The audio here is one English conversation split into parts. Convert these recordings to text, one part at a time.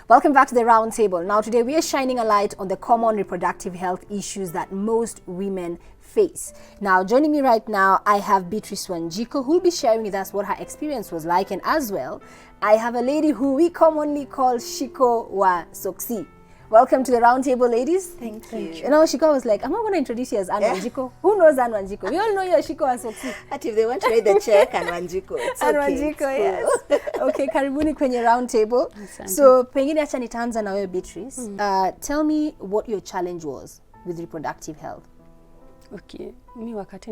Welcome back to the round table. Now today we are shining a light on the common reproductive health issues that most women face. Now joining me right now, I have Beatrice Wanjiku, who will be sharing with us what her experience was like, and as well, I have a lady who we commonly call Shiko wa Soksi. Welcome to the round table, ladies. Thank you. You know, Shiko was like, I'm not going to introduce you as Anne Wanjiku. Who knows Anne Wanjiku? We all know you're Shiko wa Soksi. But if they want to write the check, Anne Wanjiku, it's Anne okay. Wanjiku, yes. Okay, karibuni kwenye round table. So, pengine acha nitaanza na wewe Beatrice. Tell me what your challenge was with reproductive health. Okay, mi wakati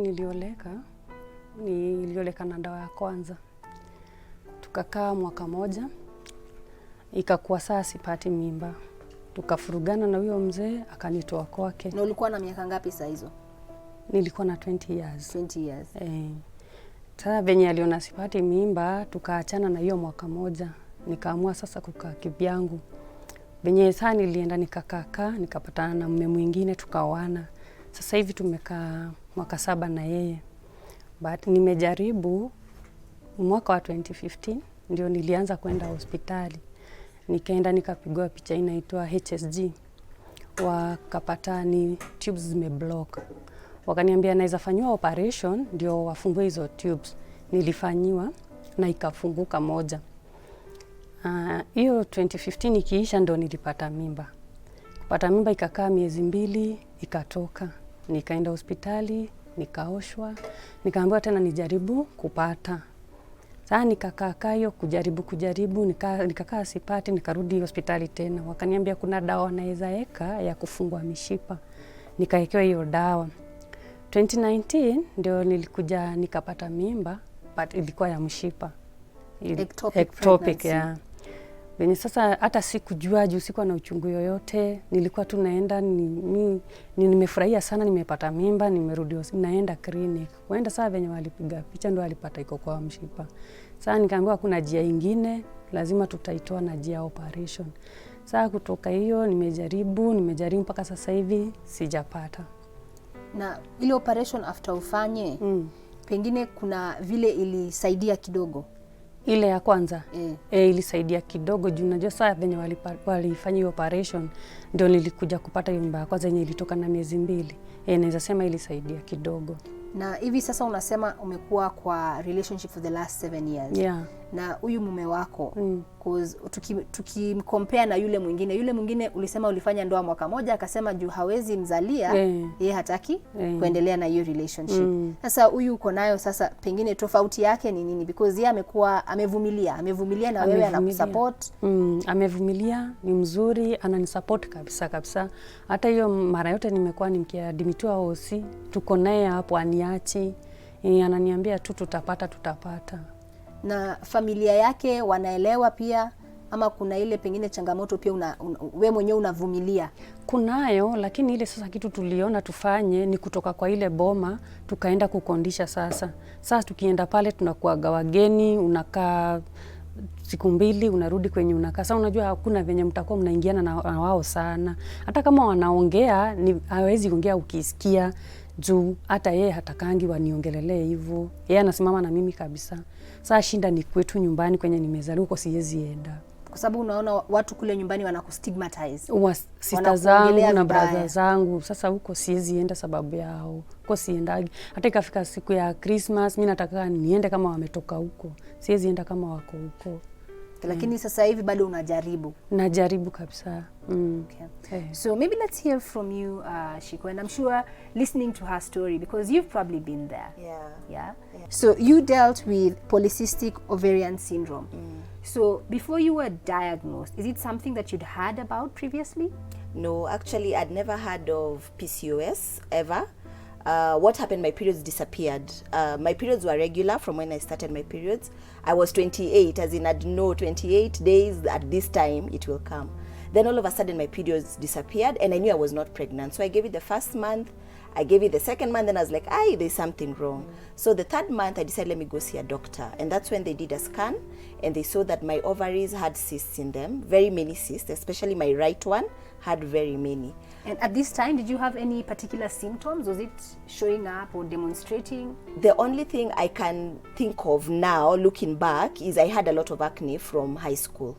nilioleka na dawa ya kwanza. Tukakaa mwaka moja, ikakuwa saa sipati mimba. Tukafurugana na huyo mzee, akanitoa kwake. Na ulikuwa na miaka ngapi saa hizo? Nilikuwa na 20 years. 20 years. Sasa venye aliona sipati mimba, tukaachana na hiyo mwaka moja. Nikaamua sasa kukaa kivyangu. Venye saa nilienda nikakaa, nikapatana na mume mwingine, tukaoana. Sasa hivi tumekaa mwaka 7 na yeye. But nimejaribu mwaka wa 2015 ndio nilianza kwenda hospitali. Nikaenda nikapigwa picha inaitwa HSG. Wakapata ni tubes zimeblock. Wakaniambia naweza fanywa operation ndio wafungue hizo tubes. Nilifanyiwa na ikafunguka moja. Hiyo 2015 ikiisha ndio nilipata mimba. Kupata mimba ikakaa miezi 2 ikatoka. Nikaenda hospitali, nikaoshwa, nikaambiwa tena nijaribu kupata. Sasa nikakaa hiyo kujaribu, nikakaa sipati, nikarudi hospitali tena. Wakaniambia kuna dawa naweza eka ya kufungua mishipa. Nikaekewa hiyo dawa. 2019 ndio nilikuja nikapata mimba, but ilikuwa ya mshipa. Ectopic ya. Venye sasa hata sikujua juu sikuwa na uchungu yoyote, nilikuwa tu naenda nimefurahia sana nimepata mimba, nimerudi naenda clinic. Waenda saa venye walipiga picha ndio walipata iko kwa mshipa. Sasa nikaambiwa kuna njia nyingine, lazima tutaitoa na njia operation. Sasa kutoka hiyo nimejaribu mpaka sasa hivi sijapata. Na ile operation after ufanye, pengine kuna vile ilisaidia kidogo. Ile ya kwanza ilisaidia kidogo juu unajua saa venye walifanya hiyo operation ndio nilikuja kupata hiyo mimba ya kwanza yenye ilitoka na miezi 2. Naweza sema ilisaidia kidogo. Na hivi sasa unasema umekuwa kwa relationship for the last 7 years. Yeah. Na huyu mume wako, cause tukimcompare na yule mwingine ulisema ulifanya ndoa mwaka moja, akasema juu hawezi mzalia, yeye hataki kuendelea na hiyo relationship. Sasa huyu uko nayo sasa, pengine tofauti yake ni nini? Because yeye amekuwa amevumilia na wewe anakusupport. Amevumilia, ni mzuri, ananisupport kabisa. Hata hiyo mara yote nimekuwa nimkiadimitiwa hosi, tuko naye hapo aniachi. Ananiambia tu tutapata. Na familia yake wanaelewa pia, ama kuna ile pengine changamoto pia wewe mwenyewe unavumilia? Kunayo, lakini ile sasa kitu tuliona tufanye ni kutoka kwa ile boma tukaenda kukondisha sasa. Sasa tukienda pale tunakuaga wageni, unakaa siku 2 unarudi kwenye unakaa. Sasa unajua hakuna venye mtakuwa mnaingiana na wao sana. Hata kama wanaongea hawezi ongea ukisikia juu hata yeye hatakangi waniongelelee hivyo. Yeye anasimama na mimi kabisa. Sasa shinda ni kwetu nyumbani kwenye nimezaliwa, huko siwezi enda. Kwa sababu unaona watu kule nyumbani wanakustigmatize. Sister zangu na brother zangu. Sasa huko siwezi enda sababu yao. Huko siendagi. Hata ikafika siku ya Christmas, mimi nataka niende kama wametoka huko. Siwezi enda kama wako huko. Lakini sasa hivi bado unajaribu? Najaribu kabisa. Okay. So maybe let's hear from you, Shiko, and I'm sure listening to her story, because you've probably been there. Yeah. So you dealt with polycystic ovarian syndrome. So before you were diagnosed, is it something that you'd heard about previously? No, actually I'd never heard of PCOS ever. What happened, my periods disappeared. My periods were regular from when I started my periods. I was 28, as in I'd know 28 days at this time it will come. Then all of a sudden my periods disappeared and I knew I was not pregnant. So I gave it the first month, I gave it the second month, and I was like, there's something wrong. So the third month I decided, let me go see a doctor. And that's when they did a scan and they saw that my ovaries had cysts in them, very many cysts, especially my right one had very many. And at this time, did you have any particular symptoms? Was it showing up or demonstrating? The only thing I can think of now, looking back, is I had a lot of acne from high school.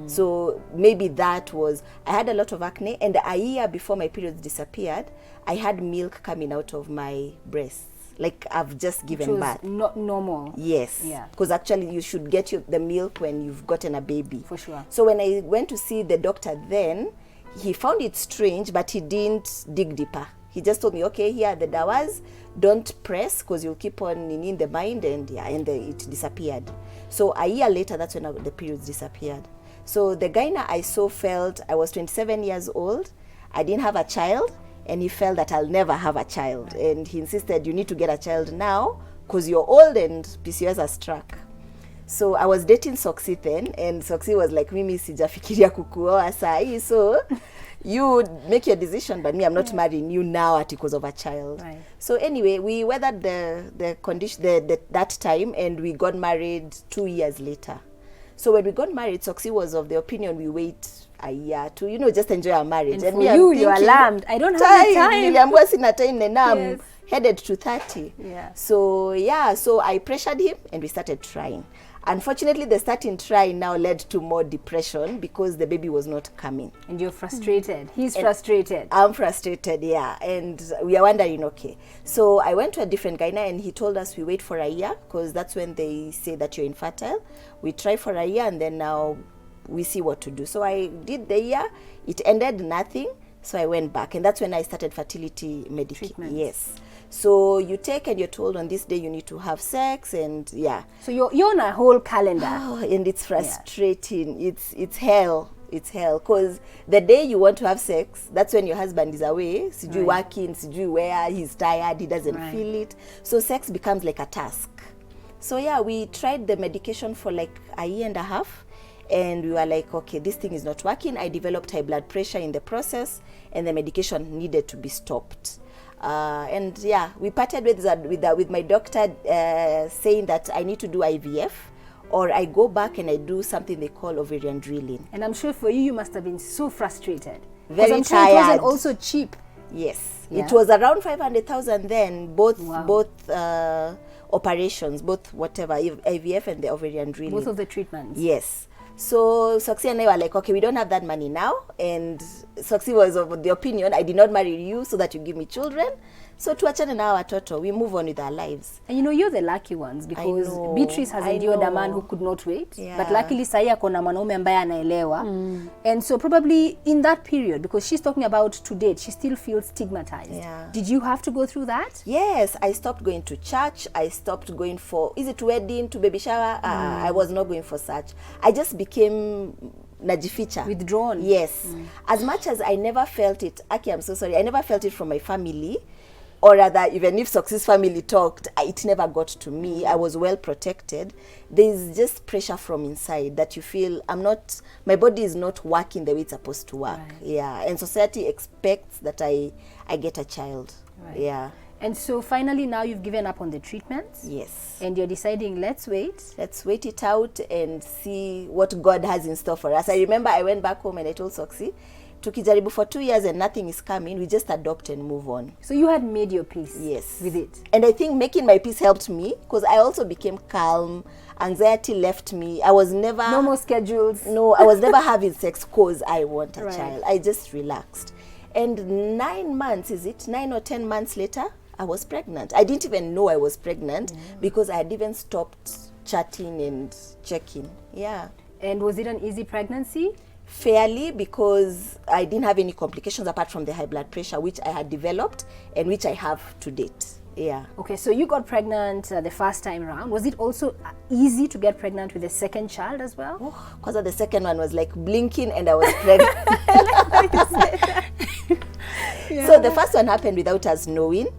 So maybe that was, I had a lot of acne, and a year before my periods disappeared, I had milk coming out of my breasts. Like I've just given birth. Not normal. Yes. Yeah. Because actually you should get the milk when you've gotten a baby. For sure. So when I went to see the doctor then, he found it strange, but he didn't dig deeper. He just told me, okay, here are the dawas, don't press because you'll keep on in the mind, and it disappeared. So a year later, that's when the periods disappeared. So the gyna I saw felt I was 27 years old, I didn't have a child, and he felt that I'll never have a child. And he insisted, you need to get a child now because you're old and PCOS has struck. So I was dating Soxy then, and Soxy was like, mimi sijafikiria kukuoa sahi, so you make your decision, but me, I'm not marrying you now because of a child. Right. So anyway, we weathered the condition, that time, and we got married 2 years later. So when we got married, Soxy was of the opinion we wait a year to, just enjoy our marriage. And for you alarmed. I don't have the time. Niliambiwa sina time, and now Yes. I'm headed to 30. Yeah. So I pressured him, and we started trying. Unfortunately, the starting trying now led to more depression because the baby was not coming. And you're frustrated. He's frustrated. I'm frustrated, yeah. And we are wondering, okay. So I went to a different gyna, and he told us we wait for a year because that's when they say that you're infertile. We try for a year, and then now we see what to do. So I did the year. It ended nothing. So I went back, and that's when I started fertility medication. Yes. So you take, and you're told on this day you need to have sex, and yeah. So you're on a whole calendar. Oh, and it's frustrating. Yeah. It's hell. It's hell because the day you want to have sex, that's when your husband is away. Sijui working, sijui where, he's tired, he doesn't feel it. So sex becomes like a task. So yeah, we tried the medication for like a year and a half. And we were like, okay, this thing is not working. I developed high blood pressure in the process, and the medication needed to be stopped. And yeah, we parted with my doctor saying that I need to do IVF, or I go back and I do something they call ovarian drilling. And I'm sure for you must have been so frustrated. Very I'm tired. Sure it wasn't also cheap. Yes, yeah. It was around 500,000 then. Both operations, both whatever, IVF and the ovarian drilling. Both of the treatments. Yes. So Soxy and I were like, okay, we don't have that money now. And Soxy was of the opinion, I did not marry you so that you give me children. So tuachane na watoto, we move on with our lives. And you're the lucky ones because Beatrice has endured a man who could not wait. Yeah. But luckily sahi akona mwanaume ambaye anaelewa. And so probably in that period, because she's talking about to date, she still feels stigmatized. Yeah. Did you have to go through that? Yes, I stopped going to church. I stopped going for, is it wedding, to baby shower? I was not going for such. I just became najificha. Withdrawn. Yes. As much as I never felt it, Aki, I'm so sorry, I never felt it from my family. Or rather, even if Soxy's family talked, it never got to me. I was well protected. There's just pressure from inside that you feel my body is not working the way it's supposed to work. Right. Yeah, and society expects that I get a child. Right. Yeah. And so finally now you've given up on the treatments? Yes. And you're deciding, let's wait. Let's wait it out and see what God has in store for us. I remember I went back home and I told Soxy, tukijaribu for 2 years and nothing is coming, we just adopt and move on. So you had made your peace. Yes. With it. And I think making my peace helped me because I also became calm. Anxiety left me. I was never... No more schedules. No, I was never having sex because I want a right. child. I just relaxed. And 9 months, 9 or 10 months later, I was pregnant. I didn't even know I was pregnant because I had even stopped chatting and checking. Yeah. And was it an easy pregnancy? Fairly, because I didn't have any complications apart from the high blood pressure, which I had developed and which I have to date. Yeah. Okay, so you got pregnant the first time around. Was it also easy to get pregnant with the second child as well? Because the second one was like blinking and I was pregnant. Yeah. So the first one happened without us knowing.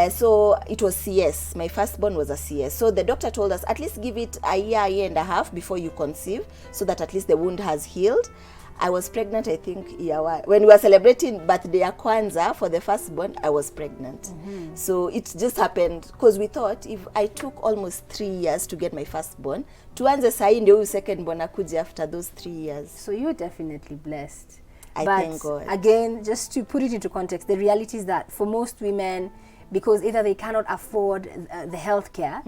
So it was CS. My firstborn was a CS. So the doctor told us, at least give it a year and a half before you conceive, so that at least the wound has healed. I was pregnant, I think, when we were celebrating birthday ya kwanza for the firstborn, I was pregnant. So it just happened because we thought if I took almost 3 years to get my firstborn, tuanze sahi ndio secondborn akuje after those 3 years. So you're definitely blessed. Thank God. Again, just to put it into context, the reality is that for most women, because either they cannot afford the healthcare,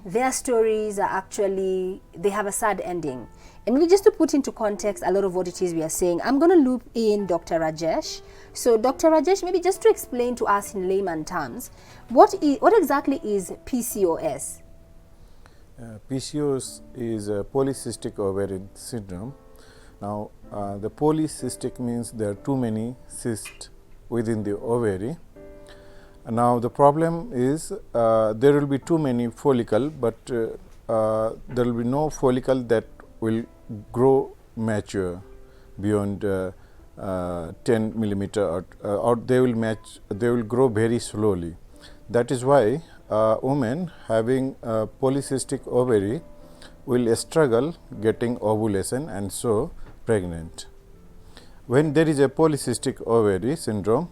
their stories are actually, they have a sad ending. And maybe just to put into context a lot of what it is we are saying, I'm going to loop in Dr. Rajesh. So Dr. Rajesh, maybe just to explain to us in layman terms, what exactly is PCOS? PCOS is a polycystic ovarian syndrome. Now, the polycystic means there are too many cysts within the ovary. Now, the problem is there will be too many follicle, but there will be no follicle that will grow mature beyond 10 millimeter, or they will grow very slowly. That is why women having polycystic ovary will struggle getting ovulation and so pregnant. When there is a polycystic ovary syndrome,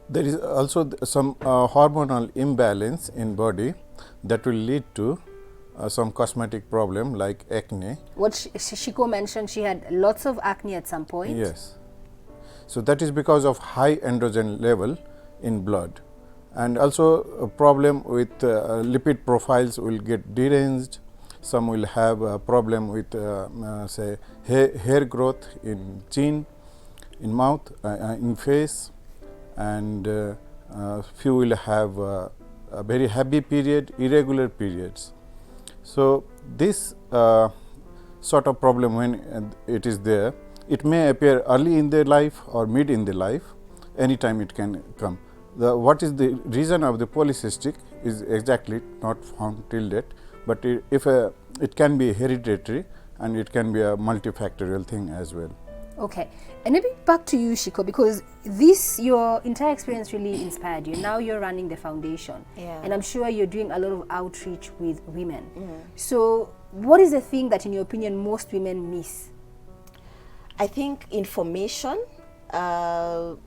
there is also some hormonal imbalance in body that will lead to some cosmetic problem like acne. What Shiko mentioned, she had lots of acne at some point. Yes. So that is because of high androgen level in blood. And also a problem with lipid profiles will get deranged. Some will have a problem with say hair growth in chin, in mouth, in face, and few will have a very heavy period, irregular periods. So this sort of problem, when it is there, it may appear early in their life or mid in their life, anytime it can come. What is the reason of the polycystic is exactly not found till date, but it can be hereditary and it can be a multifactorial thing as well. Okay, and maybe back to you, Shiko, because your entire experience really inspired you. Now you're running the foundation, and I'm sure you're doing a lot of outreach with women. So what is the thing that, in your opinion, most women miss? I think information. The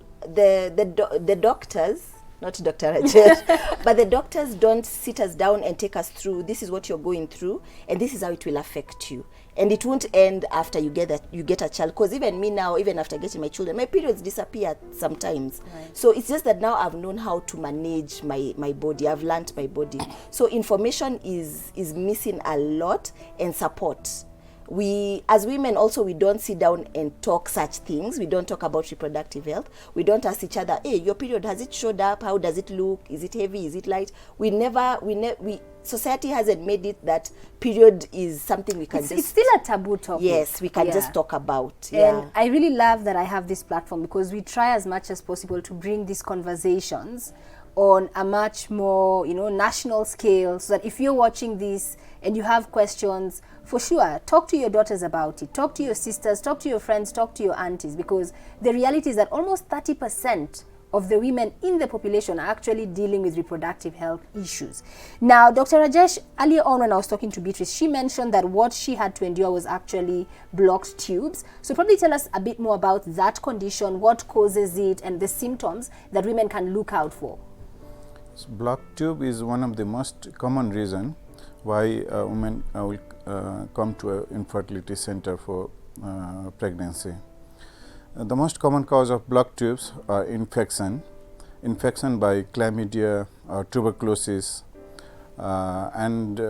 doctors, not Dr. Rajesh, but the doctors don't sit us down and take us through, this is what you're going through and this is how it will affect you. And it won't end after you get a child, because even me now, even after getting my children, my periods disappear sometimes. Right. So it's just that now I've known how to manage my body. I've learned my body. So information is missing a lot, and support. We as women also, we don't sit down and talk such things. We don't talk about reproductive health. We don't ask each other, hey, your period, has it showed up? How does it look? Is it heavy? Is it light? Society hasn't made it that period is something we can it's still a taboo topic. Yes, we can just talk about. And I really love that I have this platform, because we try as much as possible to bring these conversations on a much more, national scale, so that if you're watching this and you have questions, for sure, talk to your daughters about it, talk to your sisters, talk to your friends, talk to your aunties, because the reality is that almost 30% of the women in the population are actually dealing with reproductive health issues. Now, Dr. Rajesh, earlier on when I was talking to Beatrice, she mentioned that what she had to endure was actually blocked tubes. So probably tell us a bit more about that condition, what causes it, and the symptoms that women can look out for. So blocked tube is one of the most common reason why women will come to an infertility center for pregnancy. The most common cause of blocked tubes are infection by chlamydia or tuberculosis, and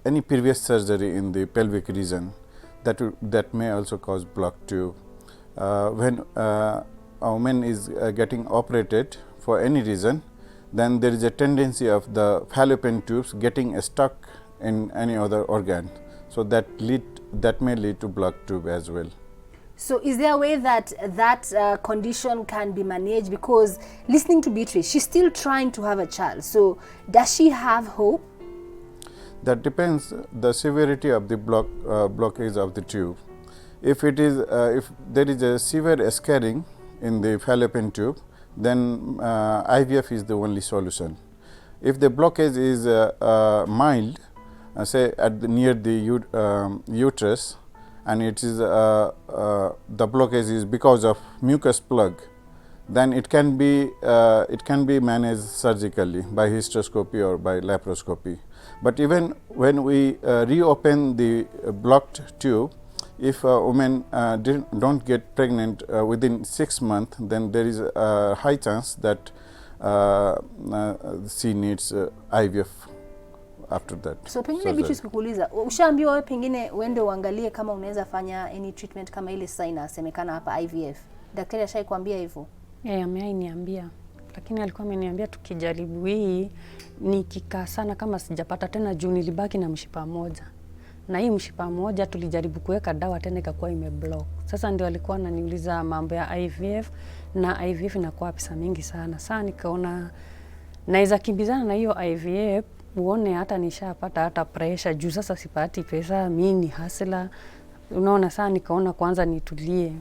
any previous surgery in the pelvic region that may also cause blocked tube. When a woman is getting operated for any reason, then there is a tendency of the fallopian tubes getting stuck in any other organ. So that may lead to blocked tube as well. So is there a way that condition can be managed? Because listening to Beatrice, she's still trying to have a child. So does she have hope? That depends the severity of the blockage of the tube. If there is a severe scarring in the fallopian tube, then IVF is the only solution. If the blockage is mild, say near the uterus, and it is the blockage is because of mucus plug, then it can be managed surgically by hysteroscopy or by laparoscopy. But even when we reopen the blocked tube, if a woman don't get pregnant within 6 months, then there is a high chance that she needs IVF after that. So pengine Beatrice kukuuliza, ushaambiwa wewe pengine uende uangalie kama unaweza fanya any treatment kama ile sasa inasemekana hapa IVF? Daktari ashaikuambia hivyo? Ameniambia, lakini alikuwa ameniambia tukijaribu hii nikikaa sana kama sijapata tena, juu nilibaki na mshipa moja, na hii mshipa moja tulijaribu kuweka dawa tena ikakuwa imeblock. Sasa ndio alikuwa ananiuliza mambo ya IVF, na IVF inakuwa pesa mingi sana. Sasa nikaona naweza kimbizana na hiyo IVF, uone hata nishapata hata pressure juu sasa sipati pesa, mimi ni hustler. Unaona, sasa nikaona kwanza nitulie.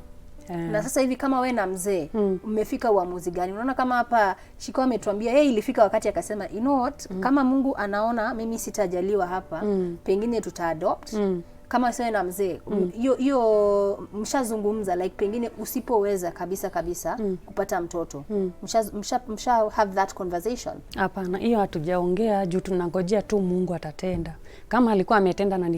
Na sasa hivi kama we na mzee mmefika uamuzi gani? Unaona kama hapa Shiko ametuambia yeye ilifika wakati akasema you know what, kama Mungu anaona mimi sitajaliwa hapa, pengine tuta-adopt. Kama wewe na mzee hiyo mshazungumza like pengine usipoweza kabisa kupata mtoto, msha have that conversation? Hapana, hiyo hatujaongea juu tunangojea tu Mungu atatenda. Kama alikuwa ametenda na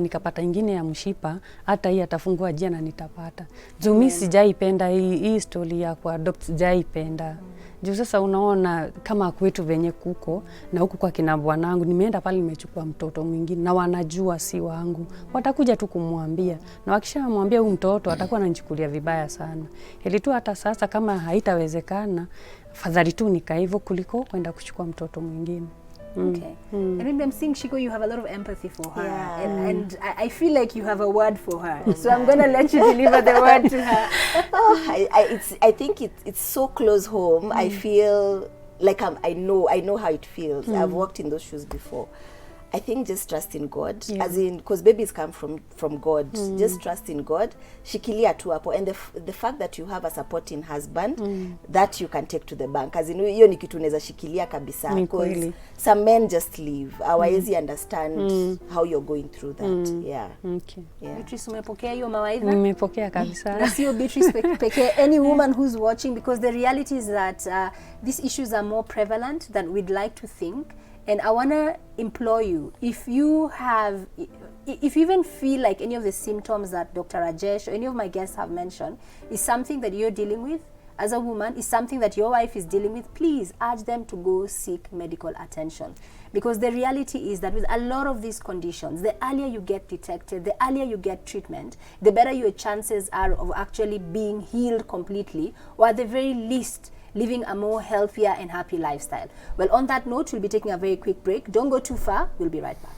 nikapata ingine ya mshipa, hata hii atafungua njia na nitapata. Juu mimi sijaipenda hii story ya kuadopt, sijaipenda. Juu sasa unaona kama kwetu venye kuko na huku kwa kina bwanangu, nimeenda pale nimechukua mtoto mwingine na wanajua si wangu. Watakuja tu kumwambia, na wakishamwambia huyu mtoto atakuwa ananichukulia vibaya sana. Ili tu hata sasa kama haitawezekana, fadhali tu nika hivyo kuliko kwenda kuchukua mtoto mwingine. Okay. And maybe I'm seeing, Shiko, you have a lot of empathy for her. Yeah. And I feel like you have a word for her. So I'm going to let you deliver the word to her. I think it's so close home. I feel like I know how it feels. I've walked in those shoes before. I think just trust in God, as in, because babies come from God. Just trust in God. Shikilia tu hapo, and the fact that you have a supporting husband that you can take to the bank, as in hiyo ni kitu unaweza shikilia kabisa, because some men just leave. Hawawezi understand how you're going through that. Okay. Beatrice, umepokea hiyo mawaidha? Nimepokea kabisa. Na sio Beatrice pekee, any woman who's watching, because the reality is that these issues are more prevalent than we'd like to think. And I want to implore you, if you even feel like any of the symptoms that Dr. Rajesh or any of my guests have mentioned is something that you're dealing with as a woman, is something that your wife is dealing with, please urge them to go seek medical attention. Because the reality is that with a lot of these conditions, the earlier you get detected, the earlier you get treatment, the better your chances are of actually being healed completely, or at the very least, living a more healthier and happy lifestyle. Well, on that note, we'll be taking a very quick break. Don't go too far. We'll be right back.